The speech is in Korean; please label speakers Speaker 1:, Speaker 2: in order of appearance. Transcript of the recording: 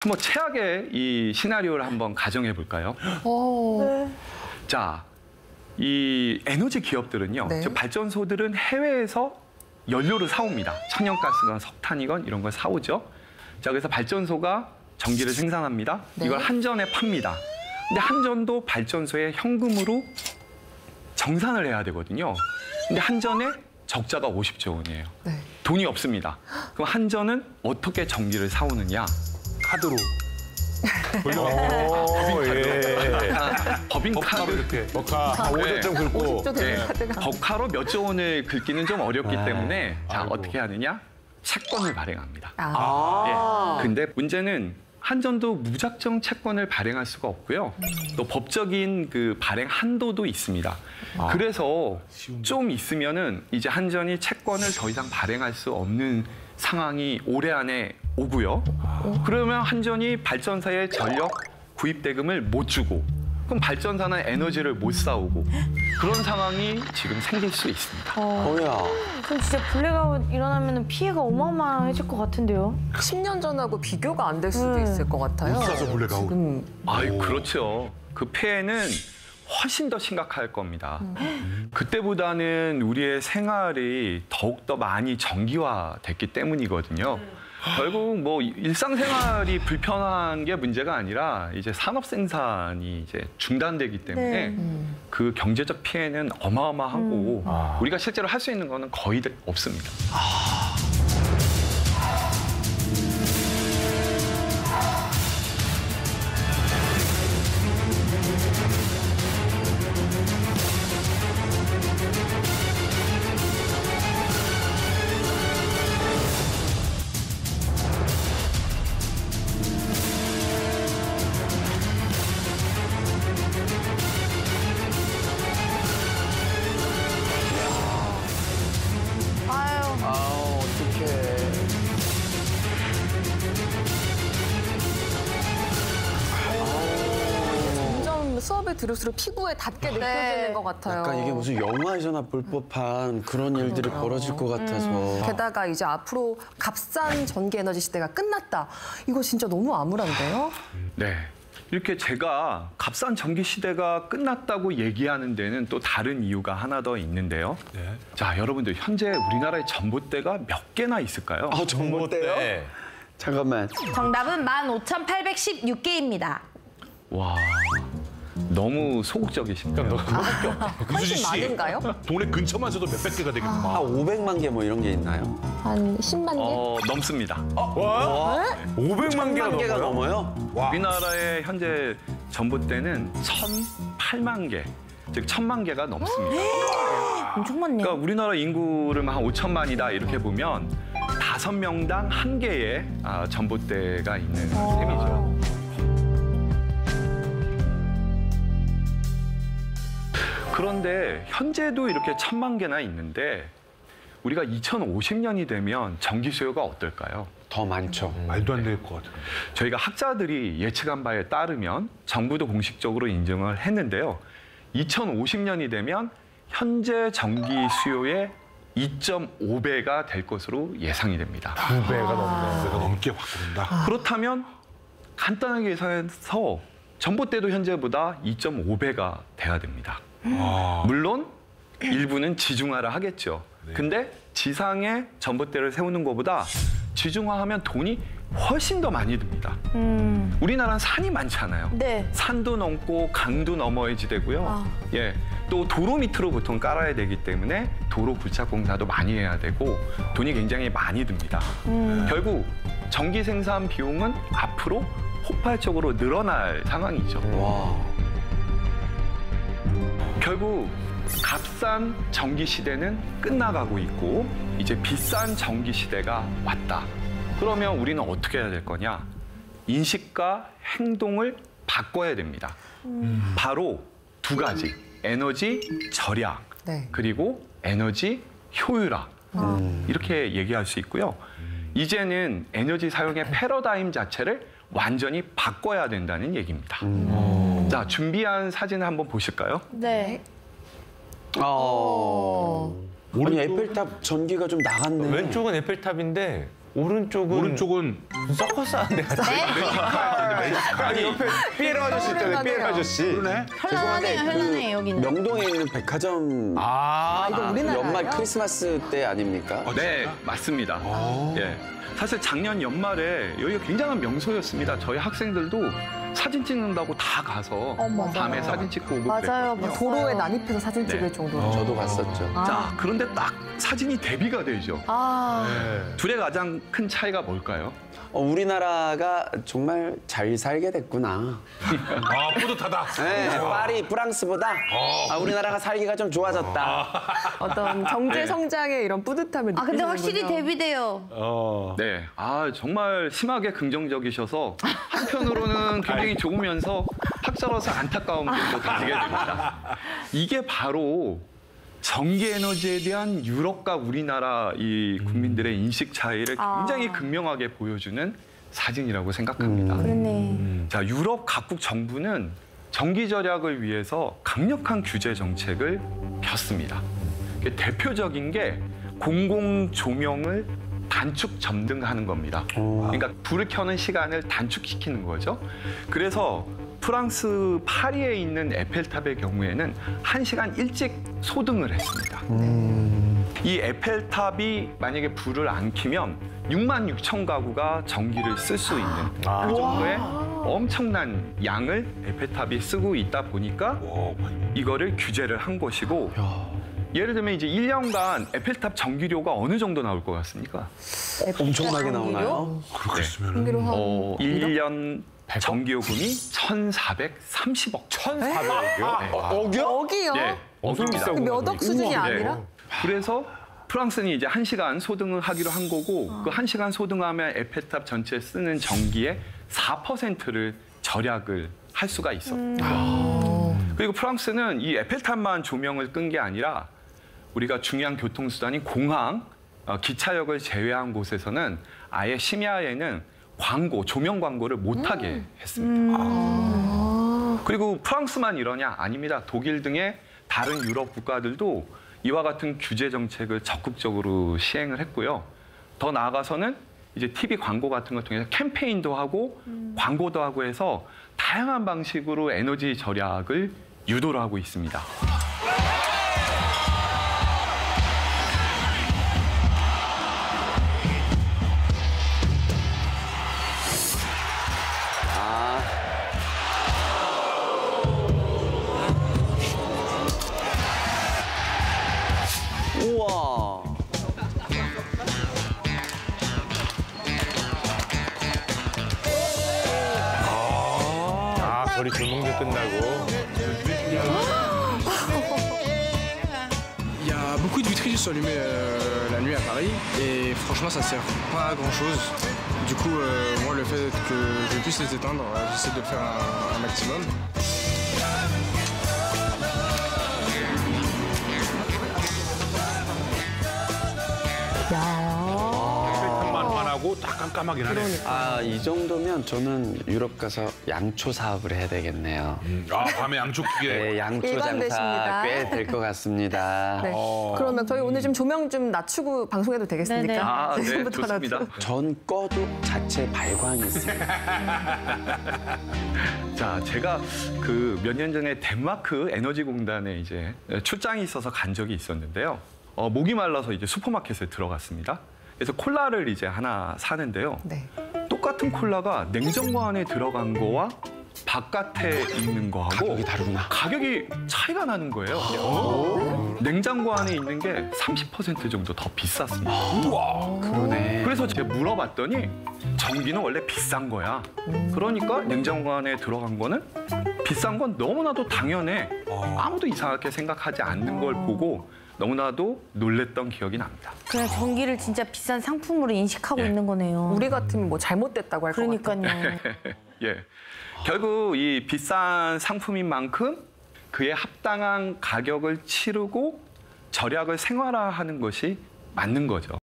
Speaker 1: 한번 최악의 이 시나리오를 한번 가정해 볼까요?
Speaker 2: 네.
Speaker 1: 자, 이 에너지 기업들은요,
Speaker 2: 네.
Speaker 1: 즉 발전소들은 해외에서 연료를 사옵니다. 천연가스건 석탄이건 이런 걸 사오죠. 자, 그래서 발전소가 전기를 생산합니다.
Speaker 2: 네.
Speaker 1: 이걸 한전에 팝니다. 근데 한전도 발전소에 현금으로 정산을 해야 되거든요. 근데 한전에 적자가 50조 원이에요.
Speaker 2: 네.
Speaker 1: 돈이 없습니다. 그럼 한전은 어떻게 전기를 사오느냐?
Speaker 3: 카드로.
Speaker 1: 법인카드.
Speaker 3: 이렇게.
Speaker 4: 버카 5조점 긁고
Speaker 2: 50조 되는
Speaker 1: 네,
Speaker 2: 카드가.
Speaker 1: 버카로 몇 조 원을 긁기는 좀 어렵기 때문에 자,
Speaker 3: 아이고.
Speaker 1: 어떻게 하느냐? 채권을 발행합니다.
Speaker 2: 아.
Speaker 1: 예. 근데 문제는 한전도 무작정 채권을 발행할 수가 없고요. 또 법적인 그 발행 한도도 있습니다. 그래서 좀 있으면은 이제 한전이 채권을 더 이상 발행할 수 없는 상황이 올해 안에 오고요. 그러면 한전이 발전사에 전력 구입 대금을 못 주고 그럼 발전사는 에너지를 못 사오고 그런 상황이 지금 생길 수 있습니다.
Speaker 5: 뭐야?
Speaker 6: 그럼 진짜 블랙아웃 일어나면 피해가 어마어마해질 것 같은데요?
Speaker 2: 10년 전하고 비교가 안 될 수도
Speaker 6: 네.
Speaker 2: 있을 것 같아요.
Speaker 3: 싸서 블랙아웃.
Speaker 2: 지금
Speaker 1: 아유, 그렇죠. 그 폐해는 훨씬 더 심각할 겁니다. 그때보다는 우리의 생활이 더욱더 많이 전기화됐기 때문이거든요. 결국 뭐 일상생활이 불편한 게 문제가 아니라 이제 산업 생산이 이제 중단되기 때문에 그 경제적 피해는 어마어마하고 우리가 실제로 할 수 있는 거는 거의 없습니다.
Speaker 6: 아유.
Speaker 5: 아, 어떡해.
Speaker 2: 점점 수업에 들을수록 피부에 닿게 느껴지는 것 같아요.
Speaker 5: 약간 이게 무슨 영화에서나 볼 법한 그런 일들이 벌어질 것 같아서.
Speaker 2: 게다가 이제 앞으로 값싼 전기 에너지 시대가 끝났다. 이거 진짜 너무 암울한데요?
Speaker 1: 네. 이렇게 제가 값싼 전기 시대가 끝났다고 얘기하는 데는 또 다른 이유가 하나 더 있는데요.
Speaker 3: 네.
Speaker 1: 자, 여러분들 현재 우리나라의 전봇대가 몇 개나 있을까요?
Speaker 5: 아, 전봇대요? 잠깐만.
Speaker 6: 정답은 15,816개입니다.
Speaker 1: 와, 너무 소극적이십니다.
Speaker 3: 그거밖에 없다.
Speaker 2: 훨씬
Speaker 3: 씨.
Speaker 2: 많은가요?
Speaker 3: 동네 근처만 써도 몇백 개가 되겠구만.
Speaker 5: 아, 500만 개 뭐 이런 게 있나요?
Speaker 6: 한 10만 개?
Speaker 1: 넘습니다.
Speaker 3: 와? 500만 개가
Speaker 5: 1000만 개가
Speaker 3: 넘어요?
Speaker 5: 넘어요?
Speaker 3: 와.
Speaker 1: 우리나라의 현재 전봇대는 1,008만 개, 즉 1,000만 개가 넘습니다.
Speaker 6: 엄청 많네요.
Speaker 1: 그러니까 우리나라 인구를 한 5천만이다 이렇게 보면 5명당 1개의 전봇대가 있는 셈이죠. 그런데 현재도 이렇게 1,000만 개나 있는데 우리가 2050년이 되면 전기 수요가 어떨까요?
Speaker 5: 더 많죠.
Speaker 3: 말도 안 될 것 같아요.
Speaker 1: 저희가 학자들이 예측한 바에 따르면 정부도 공식적으로 인정을 했는데요. 2050년이 되면 현재 전기 수요의 2.5배가 될 것으로 예상이 됩니다.
Speaker 3: 2배가 넘네. 2배가 넘게 확 오른다.
Speaker 1: 그렇다면 간단하게 예상해서 전봇대도 현재보다 2.5배가 돼야 됩니다. 물론 일부는 지중화를 하겠죠. 근데 지상에 전봇대를 세우는 것보다 지중화하면 돈이 훨씬 더 많이 듭니다. 우리나라는 산이 많잖아요.
Speaker 6: 네.
Speaker 1: 산도 넘고 강도 넘어야지 되고요. 예, 또 도로 밑으로 보통 깔아야 되기 때문에 도로 부착 공사도 많이 해야 되고 돈이 굉장히 많이 듭니다. 결국 전기 생산 비용은 앞으로 폭발적으로 늘어날 상황이죠.
Speaker 5: 와.
Speaker 1: 결국 값싼 전기 시대는 끝나가고 있고 이제 비싼 전기 시대가 왔다. 그러면 우리는 어떻게 해야 될 거냐? 인식과 행동을 바꿔야 됩니다. 바로 두 가지. 에너지 절약,
Speaker 2: 네.
Speaker 1: 그리고 에너지 효율화. 이렇게 얘기할 수 있고요. 이제는 에너지 사용의 패러다임 자체를 완전히 바꿔야 된다는 얘기입니다. 자, 준비한 사진을 한번 보실까요?
Speaker 6: 네.
Speaker 5: 아니, 에펠탑 전기가 좀 나갔네.
Speaker 4: 왼쪽은 에펠탑인데
Speaker 3: 오른쪽은
Speaker 4: 서커스 하는 데 같아.
Speaker 3: 아니 옆에
Speaker 4: 피에로 아저씨 있잖아요. 피에로 아저씨.
Speaker 3: 그러네.
Speaker 6: 현란하네요, 현란해 여기는.
Speaker 5: 명동에 있는 백화점
Speaker 2: 이거 우리나라예요?
Speaker 5: 연말 크리스마스 때 아닙니까?
Speaker 1: 네, 맞습니다. 예. 사실 작년 연말에 여기가 굉장한 명소였습니다. 저희 학생들도 사진 찍는다고 다 가서 밤에 사진 찍고 오고
Speaker 6: 맞아요.
Speaker 1: 그랬거든요.
Speaker 2: 도로에 난입해서 사진 찍을
Speaker 1: 네.
Speaker 2: 정도로.
Speaker 5: 저도 갔었죠.
Speaker 1: 자, 그런데 딱 사진이 대비가 되죠.
Speaker 6: 아,
Speaker 1: 둘의 가장 큰 차이가 뭘까요?
Speaker 5: 우리나라가 정말 잘 살게 됐구나.
Speaker 3: 아 뿌듯하다.
Speaker 5: 네, 파리 프랑스보다 우리나라가 살기가 좀 좋아졌다.
Speaker 2: 어떤 경제 성장의 이런 뿌듯함을
Speaker 6: 아 근데
Speaker 2: 느끼시는군요.
Speaker 6: 확실히 대비돼요.
Speaker 1: 네. 아, 정말 심하게 긍정적이셔서 한편으로는 굉장히 좋으면서 학자로서 안타까움도 또 가지게 됩니다. 이게 바로 전기 에너지에 대한 유럽과 우리나라 이 국민들의 인식 차이를 굉장히 극명하게 보여주는 사진이라고 생각합니다.
Speaker 6: 그러네.
Speaker 1: 자, 유럽 각국 정부는 전기 절약을 위해서 강력한 규제 정책을 폈습니다. 대표적인 게 공공 조명을 단축 점등하는 겁니다. 그러니까 불을 켜는 시간을 단축시키는 거죠. 그래서 프랑스 파리에 있는 에펠탑의 경우에는 1시간 일찍 소등을 했습니다. 이 에펠탑이 만약에 불을 안 켜면 6만 6천 가구가 전기를 쓸 수 있는 그 정도의 엄청난 양을 에펠탑이 쓰고 있다 보니까 이거를 규제를 한 것이고 예를 들면 이제 1년간 에펠탑 전기료가 어느 정도 나올 것 같습니까?
Speaker 5: 엄청나게 나오나요?
Speaker 3: 그렇게 쓰면은
Speaker 2: 전기료 한
Speaker 1: 1년 전기요금이 1,430억.
Speaker 3: 1,400이요?
Speaker 2: 억이요?
Speaker 1: 네, 억입니다.
Speaker 2: 그 몇 억 수준이 아니라?
Speaker 1: 네. 그래서 프랑스는 이제 1시간 소등을 하기로 한 거고 그 1시간 소등하면 에펠탑 전체에 쓰는 전기의 4%를 절약을 할 수가 있었습니다. 그리고 프랑스는 이 에펠탑만 조명을 끈 게 아니라 우리가 중요한 교통수단인 공항, 기차역을 제외한 곳에서는 아예 심야에는 조명 광고를 못하게 했습니다. 그리고 프랑스만 이러냐? 아닙니다. 독일 등의 다른 유럽 국가들도 이와 같은 규제 정책을 적극적으로 시행을 했고요. 더 나아가서는 이제 TV 광고 같은 걸 통해서 캠페인도 하고 광고도 하고 해서 다양한 방식으로 에너지 절약을 유도를 하고 있습니다.
Speaker 5: 우와.
Speaker 3: 별이 조명도 끝나고.
Speaker 7: Il y a beaucoup de vitrines qui sont allumées la nuit à Paris et franchement ça sert pas à grand chose. Du coup moi le fait que je puisse les éteindre, j'essaie de le faire un maximum.
Speaker 3: 에펠탑만 하고 딱 깜깜하긴 하네.
Speaker 5: 이 정도면 저는 유럽 가서 양초 사업을 해야 되겠네요.
Speaker 3: 밤에 양쪽 기계.
Speaker 5: 네, 양초 장사
Speaker 2: 일관되십니다.
Speaker 5: 꽤 될 것 같습니다.
Speaker 2: 네. 그러면 저희 오늘 좀 조명 좀 낮추고 방송해도 되겠습니까?
Speaker 6: 네네.
Speaker 1: 아, 네,
Speaker 2: 지금부터라도.
Speaker 1: 좋습니다.
Speaker 5: 전 꺼도 자체 발광이 있습니다.
Speaker 1: 자, 제가 그 몇 년 전에 덴마크 에너지 공단에 이제 출장이 있어서 간 적이 있었는데요. 목이 말라서 이제 슈퍼마켓에 들어갔습니다. 그래서 콜라를 이제 하나 사는데요.
Speaker 2: 네.
Speaker 1: 똑같은 콜라가 냉장고 안에 들어간 거와 바깥에 있는 거하고
Speaker 5: 가격이 다르구나.
Speaker 1: 가격이 차이가 나는 거예요. 냉장고 안에 있는 게 30% 정도 더 비쌌습니다.
Speaker 5: 그러네.
Speaker 1: 그래서 제가 물어봤더니 전기는 원래 비싼 거야. 그러니까 냉장고 안에 들어간 거는 비싼 건 너무나도 당연해. 아무도 이상하게 생각하지 않는 걸 보고 너무나도 놀랬던 기억이 납니다.
Speaker 6: 그냥 전기를 진짜 비싼 상품으로 인식하고
Speaker 1: 예.
Speaker 6: 있는 거네요.
Speaker 2: 우리 같으면 뭐 잘못됐다고 할 것 같아요.
Speaker 6: 그러니까요.
Speaker 1: 예. 결국 이 비싼 상품인 만큼 그에 합당한 가격을 치르고 절약을 생활화하는 것이 맞는 거죠.